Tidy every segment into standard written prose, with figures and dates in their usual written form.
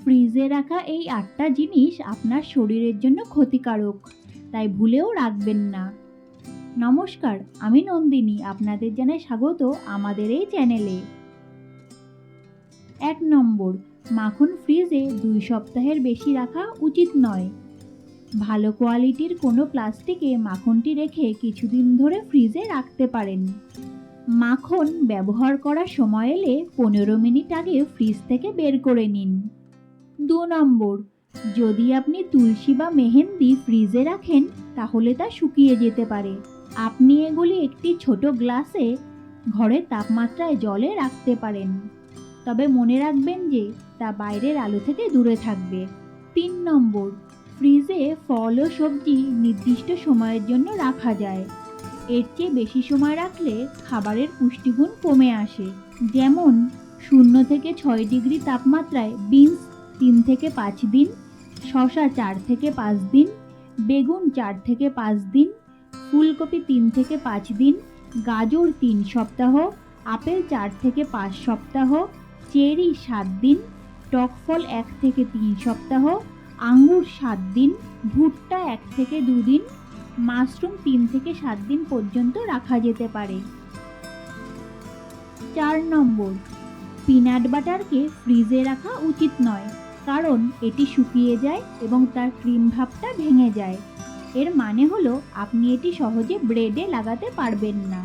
ফ্রিজে রাখা এই 8টা জিনিস আপনার শরীরের জন্য ক্ষতিকারক, তাই ভুলেও রাখবেন না। নমস্কার, আমি নন্দিনী, আপনাদের জানাই স্বাগত আমাদের এই চ্যানেলে। 1 নম্বর, মাখন ফ্রিজে 2 সপ্তাহের বেশি রাখা উচিত নয়। ভালো কোয়ালিটির কোনো প্লাস্টিকে মাখনটি রেখে কিছুদিন ধরে ফ্রিজে রাখতে পারেন। মাখন ব্যবহার করার সময় এলে 15 মিনিট আগে ফ্রিজ থেকে বের করে নিন। 2 নম্বর, যদি আপনি তুলসী বা মেহেন্দি ফ্রিজে রাখেন তাহলে তা শুকিয়ে যেতে পারে। আপনি এগুলি একটি ছোট গ্লাসে ঘরের তাপমাত্রায় জলে রাখতে পারেন, তবে মনে রাখবেন যে তা বাইরের আলো থেকে দূরে থাকবে। 3 নম্বর, ফ্রিজে ফল ও সবজি নির্দিষ্ট সময়ের জন্য রাখা যায়। এর চেয়ে বেশি সময় রাখলে খাবারের পুষ্টিগুণ কমে আসে। যেমন 0 থেকে 6 ডিগ্রি তাপমাত্রায় বিনস 3 থেকে 5 দিন, শসা 4 থেকে 5 দিন, বেগুন 4 থেকে 5 দিন, ফুলকপি 3 থেকে 5 দিন, গাজর 3 সপ্তাহ, আপেল 4 থেকে 5 সপ্তাহ, চেরি 7 দিন, টক ফল 1 থেকে 3 সপ্তাহ, আঙ্গুর 7 দিন, ভুট্টা 1 থেকে 2 দিন, মাশরুম 3 থেকে 7 দিন পর্যন্ত রাখা যেতে পারে। 4 নম্বর, পিনাট বাটারকে ফ্রিজে রাখা উচিত নয়, কারণ এটি শুকিয়ে যায় এবং তার ক্রিম ভাবটা ভেঙে যায়। এর মানে হলো আপনি এটি সহজে ব্রেডে লাগাতে পারবেন না।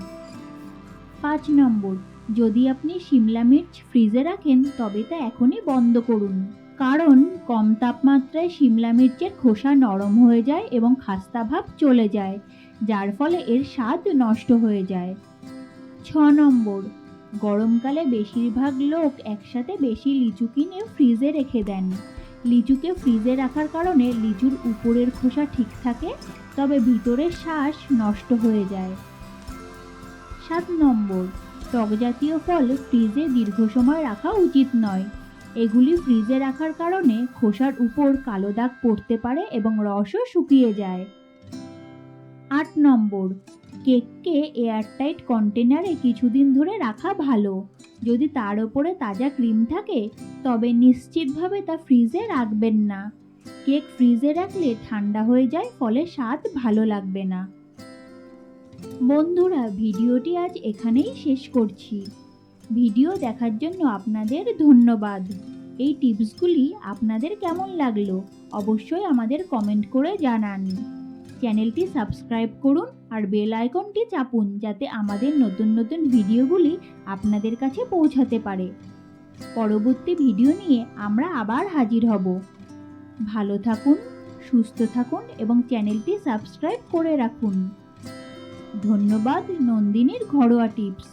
5 নম্বর, যদি আপনি শিমলা মির্চ ফ্রিজে রাখেন তবে তা এখনই বন্ধ করুন, কারণ কম তাপমাত্রায় শিমলা মির্চের খোসা নরম হয়ে যায় এবং খাস্তা ভাব চলে যায়, যার ফলে এর স্বাদ নষ্ট হয়ে যায়। 6 নম্বর, গরমকালে বেশিরভাগ লোক একসাথে বেশি লিচু কিনে ফ্রিজে রেখে দেন। লিচুকে ফ্রিজে রাখার কারণে লিচুর উপরের খোসা ঠিক থাকে, তবে ভিতরের শাঁস নষ্ট হয়ে যায়। 7 নম্বর, টক জাতীয় ফল ফ্রিজে দীর্ঘ সময় রাখা উচিত নয়। এগুলি ফ্রিজে রাখার কারণে খোসার উপর কালো দাগ পড়তে পারে এবং রসও শুকিয়ে যায়। 8 নম্বর, কেককে এয়ারটাইট কন্টেনারে কিছুদিন ধরে রাখা ভালো। যদি তার উপরে তাজা ক্রিম থাকে তবে নিশ্চিতভাবে তা ফ্রিজে রাখবেন না। কেক ফ্রিজে রাখলে ঠান্ডা হয়ে যায়, ফলে স্বাদ ভালো লাগবে না। বন্ধুরা, ভিডিওটি আজ এখানেই শেষ করছি। ভিডিও দেখার জন্য আপনাদের ধন্যবাদ। এই টিপসগুলি আপনাদের কেমন লাগলো অবশ্যই আমাদের কমেন্ট করে জানান। চ্যানেলটি সাবস্ক্রাইব করুন আর বেল আইকনটি চাপুন, যাতে আমাদের নতুন নতুন ভিডিওগুলি আপনাদের কাছে পৌঁছাতে পারে। পরবর্তী ভিডিও নিয়ে আমরা আবার হাজির হব। ভালো থাকুন, সুস্থ থাকুন এবং চ্যানেলটি সাবস্ক্রাইব করে রাখুন। ধন্যবাদ। নন্দিনীর ঘরোয়া টিপস।